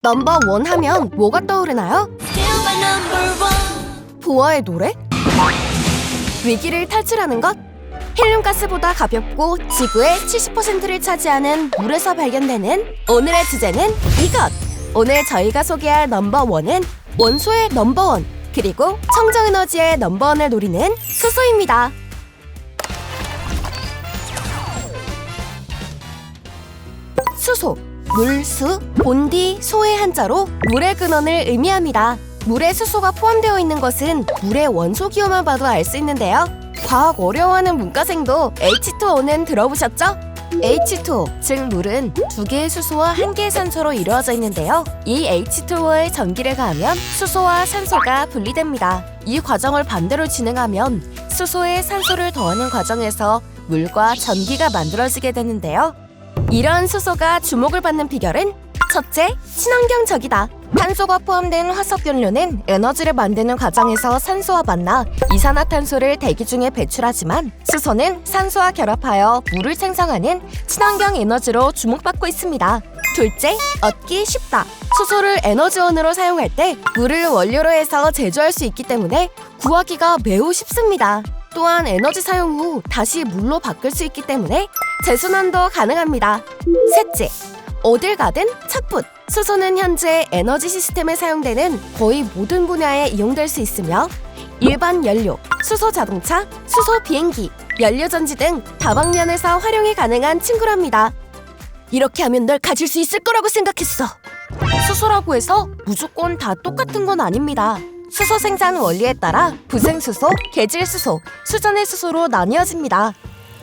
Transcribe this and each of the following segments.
넘버원 하면 뭐가 떠오르나요? 보아의 노래? 위기를 탈출하는 것? 헬륨가스보다 가볍고 지구의 70%를 차지하는 물에서 발견되는 오늘의 주제는 이것! 오늘 저희가 소개할 넘버원은 원소의 넘버원, 그리고 청정에너지의 넘버원을 노리는 수소입니다. 수소, 물, 수, 본디, 소의 한자로 물의 근원을 의미합니다. 물에 수소가 포함되어 있는 것은 물의 원소 기호만 봐도 알 수 있는데요. 과학 어려워하는 문과생도 H2O는 들어보셨죠? H2O, 즉 물은 2개의 수소와 1개의 산소로 이루어져 있는데요. 이 H2O에 전기를 가하면 수소와 산소가 분리됩니다. 이 과정을 반대로 진행하면 수소에 산소를 더하는 과정에서 물과 전기가 만들어지게 되는데요. 이런 수소가 주목을 받는 비결은 첫째, 친환경적이다. 탄소가 포함된 화석연료는 에너지를 만드는 과정에서 산소와 만나 이산화탄소를 대기 중에 배출하지만 수소는 산소와 결합하여 물을 생성하는 친환경 에너지로 주목받고 있습니다. 둘째, 얻기 쉽다. 수소를 에너지원으로 사용할 때 물을 원료로 해서 제조할 수 있기 때문에 구하기가 매우 쉽습니다. 또한 에너지 사용 후 다시 물로 바꿀 수 있기 때문에 재순환도 가능합니다. 셋째, 어딜 가든 착붙. 수소는 현재 에너지 시스템에 사용되는 거의 모든 분야에 이용될 수 있으며 일반 연료, 수소 자동차, 수소 비행기, 연료전지 등 다방면에서 활용이 가능한 친구랍니다. 이렇게 하면 널 가질 수 있을 거라고 생각했어. 수소라고 해서 무조건 다 똑같은 건 아닙니다. 수소 생산 원리에 따라 부생수소, 계질수소, 수전의 수소로 나뉘어집니다.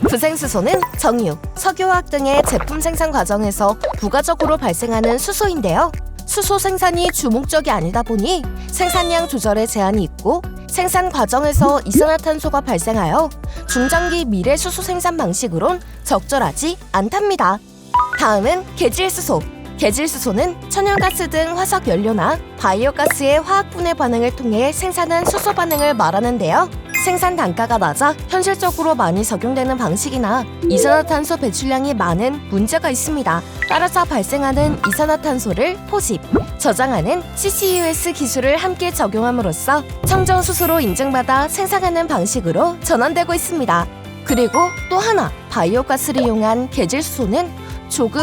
부생수소는 정유, 석유화학 등의 제품 생산 과정에서 부가적으로 발생하는 수소인데요. 수소 생산이 주목적이 아니다 보니 생산량 조절에 제한이 있고 생산 과정에서 이산화탄소가 발생하여 중장기 미래 수소 생산 방식으론 적절하지 않답니다. 다음은 계질수소. 계질수소는 천연가스 등 화석연료나 바이오가스의 화학분해 반응을 통해 생산한 수소 반응을 말하는데요. 생산 단가가 낮아 현실적으로 많이 적용되는 방식이나 이산화탄소 배출량이 많은 문제가 있습니다. 따라서 발생하는 이산화탄소를 포집, 저장하는 CCUS 기술을 함께 적용함으로써 청정수소로 인증받아 생산하는 방식으로 전환되고 있습니다. 그리고 또 하나, 바이오가스를 이용한 계질수소는 조금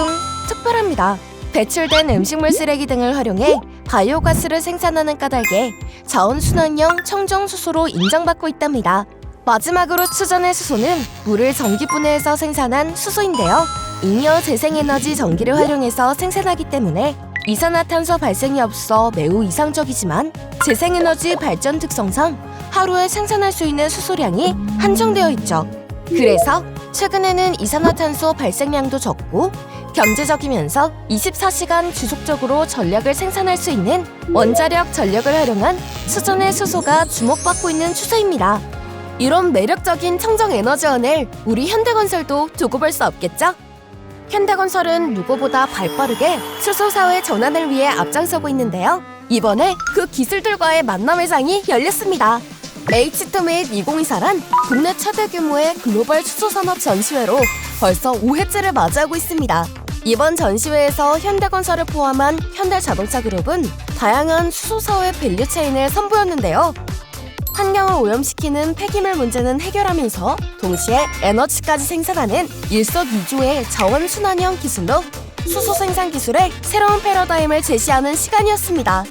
특별합니다. 배출된 음식물 쓰레기 등을 활용해 바이오가스를 생산하는 까닭에 자원순환형 청정수소로 인정받고 있답니다. 마지막으로 수전의 수소는 물을 전기분해해서 생산한 수소인데요. 잉여 재생에너지 전기를 활용해서 생산하기 때문에 이산화탄소 발생이 없어 매우 이상적이지만 재생에너지 발전 특성상 하루에 생산할 수 있는 수소량이 한정되어 있죠. 그래서 최근에는 이산화탄소 발생량도 적고 경제적이면서 24시간 지속적으로 전력을 생산할 수 있는 원자력 전력을 활용한 수전의 수소가 주목받고 있는 추세입니다. 이런 매력적인 청정에너지원을 우리 현대건설도 두고 볼 수 없겠죠? 현대건설은 누구보다 발빠르게 수소사회 전환을 위해 앞장서고 있는데요. 이번에 그 기술들과의 만남 회상이 열렸습니다. H2및 2024란 국내 최대 규모의 글로벌 수소산업 전시회로 벌써 5회째를 맞이하고 있습니다. 이번 전시회에서 현대건설을 포함한 현대자동차그룹은 다양한 수소사회 밸류체인을 선보였는데요. 환경을 오염시키는 폐기물 문제는 해결하면서 동시에 에너지까지 생산하는 일석이조의 자원순환형 기술로 수소 생산 기술의 새로운 패러다임을 제시하는 시간이었습니다.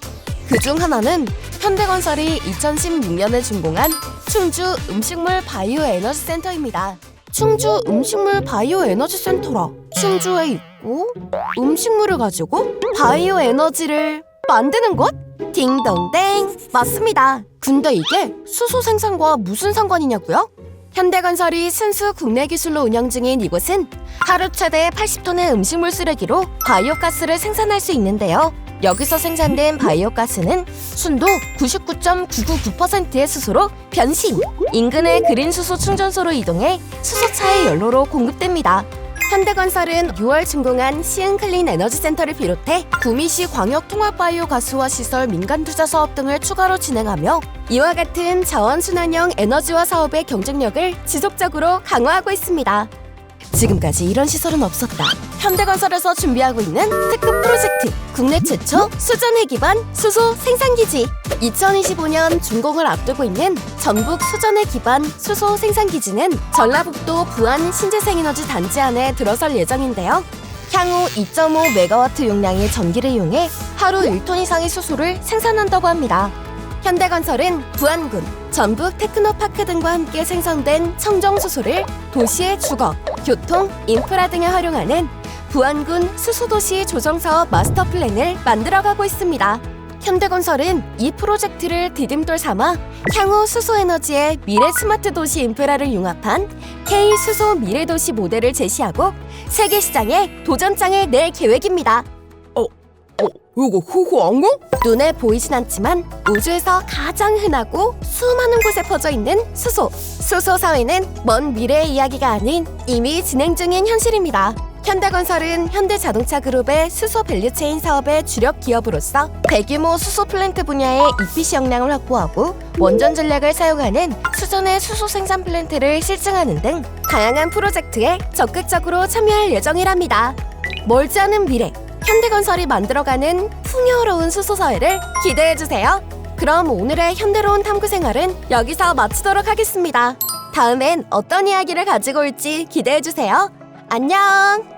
그중 하나는 현대건설이 2016년에 준공한 충주 음식물 바이오 에너지 센터입니다. 충주 음식물 바이오 에너지 센터라 충주에 있고 음식물을 가지고 바이오 에너지를 만드는 곳? 딩동댕! 맞습니다. 근데 이게 수소 생산과 무슨 상관이냐고요? 현대건설이 순수 국내 기술로 운영 중인 이곳은 하루 최대 80톤의 음식물 쓰레기로 바이오가스를 생산할 수 있는데요. 여기서 생산된 바이오가스는 순도 99.999%의 수소로 변신! 인근의 그린 수소 충전소로 이동해 수소차의 연료로 공급됩니다. 현대건설은 6월 준공한 시흥클린 에너지센터를 비롯해 구미시 광역통합바이오가스화 시설 민간투자 사업 등을 추가로 진행하며 이와 같은 자원순환형 에너지화 사업의 경쟁력을 지속적으로 강화하고 있습니다. 지금까지 이런 시설은 없었다. 현대건설에서 준비하고 있는 특급 프로젝트 국내 최초 수전해 기반 수소 생산기지. 2025년 준공을 앞두고 있는 전북 수전해 기반 수소 생산기지는 전라북도 부안 신재생에너지 단지 안에 들어설 예정인데요. 향후 2.5MW 용량의 전기를 이용해 하루 1톤 이상의 수소를 생산한다고 합니다. 현대건설은 부안군, 전북 테크노파크 등과 함께 생성된 청정수소를 도시의 주거, 교통, 인프라 등에 활용하는 부안군 수소도시 조정사업 마스터 플랜을 만들어가고 있습니다. 현대건설은 이 프로젝트를 디딤돌 삼아 향후 수소에너지의 미래 스마트 도시 인프라를 융합한 K-수소 미래도시 모델을 제시하고 세계 시장에 도전장을 낼 계획입니다. 이거 후후한가? 눈에 보이진 않지만 우주에서 가장 흔하고 수많은 곳에 퍼져 있는 수소. 수소 사회는 먼 미래의 이야기가 아닌 이미 진행 중인 현실입니다. 현대건설은 현대자동차 그룹의 수소 밸류체인 사업의 주력 기업으로서 대규모 수소 플랜트 분야의 EPC 역량을 확보하고 원전 전략을 사용하는 수전의 수소 생산 플랜트를 실증하는 등 다양한 프로젝트에 적극적으로 참여할 예정이랍니다. 멀지 않은 미래, 현대건설이 만들어가는 풍요로운 수소사회를 기대해주세요. 그럼 오늘의 현대로운 탐구생활은 여기서 마치도록 하겠습니다. 다음엔 어떤 이야기를 가지고 올지 기대해주세요. 안녕!